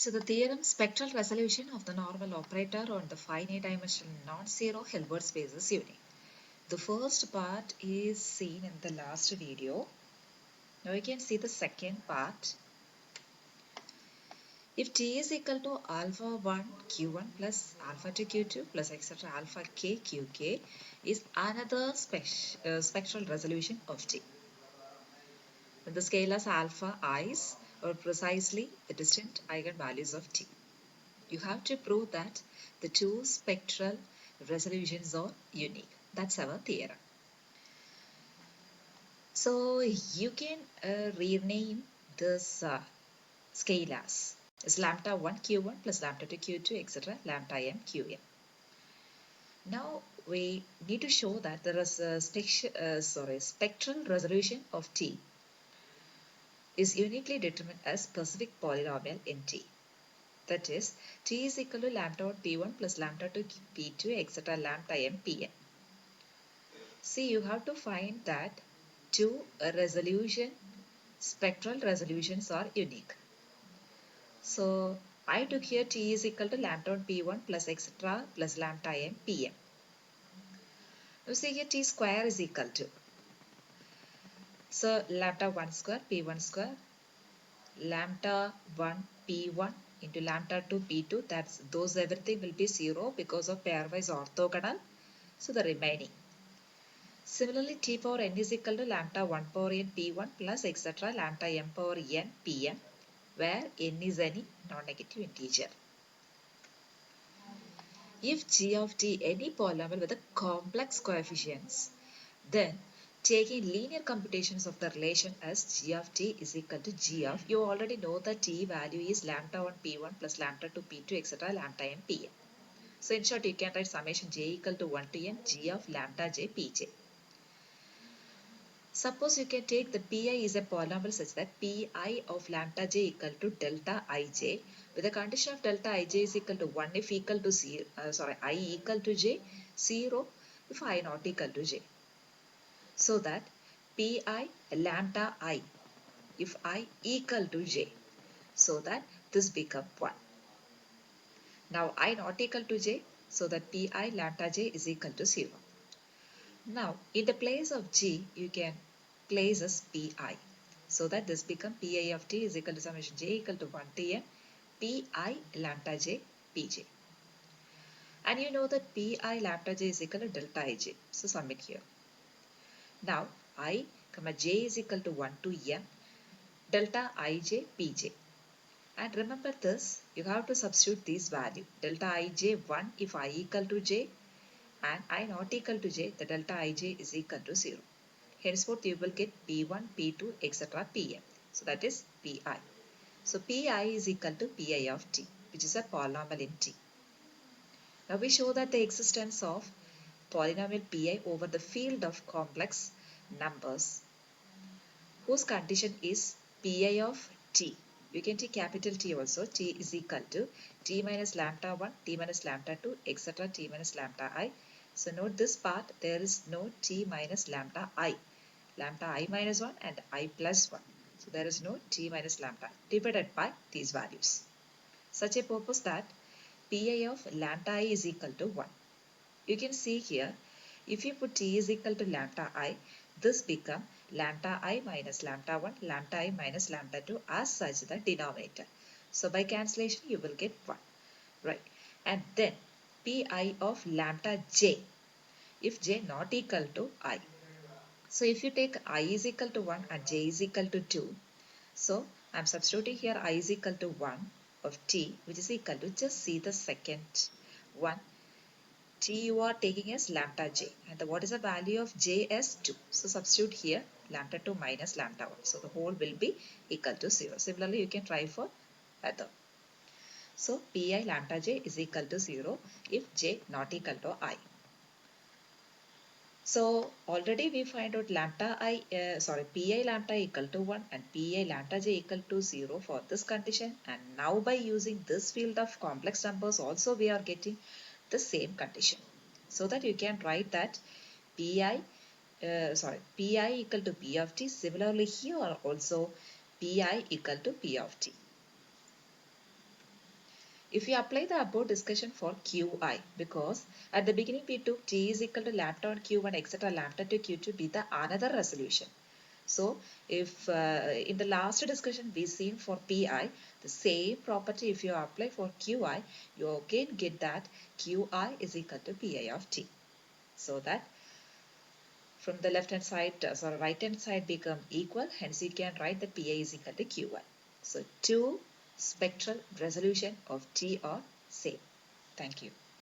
So the theorem spectral resolution of the normal operator on the finite dimensional non-zero Hilbert space is unique. The first part is seen in the last video. Now you can see the second part. If T is equal to alpha 1 Q1 plus alpha 2 Q2 plus etc. alpha k Qk is another spectral resolution of T. When the scalars alpha i's are precisely the distant eigenvalues of T. You have to prove that the two spectral resolutions are unique. That's our theorem. So you can rename this scalars as lambda 1 q1 plus lambda 2 q2 etc. lambda m qm. Now we need to show that there is a spectral resolution of T is uniquely determined as specific polynomial in T. That is, T is equal to lambda dot p1 plus lambda 2 p2 etc. lambda m pn. See, you have to find that two spectral resolutions are unique. So I took here T is equal to lambda dot p1 plus etc. plus lambda m pm. Now see here T square is equal to, so lambda 1 square p1 square lambda 1 p1 into lambda 2 p2, that's those everything will be 0 because of pairwise orthogonal, so the remaining. Similarly, T power n is equal to lambda 1 power n p1 plus etc. lambda m power n pm, where n is any non-negative integer. If g of t any polynomial with a complex coefficients, then taking linear computations of the relation as g of t is equal to g of, you already know the t value is lambda 1 p1 plus lambda 2 p2 etc. lambda m pm. So in short, you can write summation j equal to 1 to n g of lambda j pj. Suppose you can take the pi is a polynomial such that pi of lambda j equal to delta ij with the condition of delta ij is equal to 1 if equal to 0, I equal to j, 0 if I not equal to j. So that pi lambda I if I equal to j, so that this become 1. Now I not equal to j, so that pi lambda j is equal to 0. Now in the place of g, you can place as pi, so that this become pi of t is equal to summation j equal to 1 to n pi lambda j pj. And you know that pi lambda j is equal to delta ij, so submit here. Now I comma j is equal to 1 to m delta ij pj. And remember this, you have to substitute this value delta ij 1 if I equal to j and I not equal to j, the delta ij is equal to 0. Henceforth you will get p1, p2 etc. pm. So that is pi. So pi is equal to pi of t, which is a polynomial in t. Now we show that the existence of polynomial pi over the field of complex numbers whose condition is pi of t. You can take capital T also. T is equal to t minus lambda 1, t minus lambda 2, etc. t minus lambda I. So note this part, there is no t minus lambda I. Lambda I minus 1 and I plus 1. So there is no t minus lambda divided by these values. Such a purpose that pi of lambda I is equal to 1. You can see here, if you put t is equal to lambda I, this become lambda I minus lambda 1, lambda I minus lambda 2 as such the denominator. So by cancellation you will get 1. Right. And then pi of lambda j, if j not equal to I. So if you take I is equal to 1 and j is equal to 2, so I am substituting here I is equal to 1 of t, which is equal to, just see the second one, t you are taking as lambda j, and what is the value of j as 2. So substitute here lambda 2 minus lambda 1. So the whole will be equal to 0. Similarly, you can try for other. So pi lambda j is equal to 0 if j not equal to I. So already we find out pi lambda equal to 1 and pi lambda j equal to 0 for this condition, and now by using this field of complex numbers also we are getting the same condition, so that you can write that pi equal to p of t. Similarly here also pi equal to p of t. If you apply the above discussion for Qi, because at the beginning we took T is equal to lambda on Q1 etc. lambda to Q2 be the another resolution. So if in the last discussion we seen for Pi, the same property if you apply for Qi, you again get that Qi is equal to Pi of T. So that from the left hand side, sorry, right hand side become equal, hence you can write that Pi is equal to Qi. So two spectral resolution of T are same. Thank you.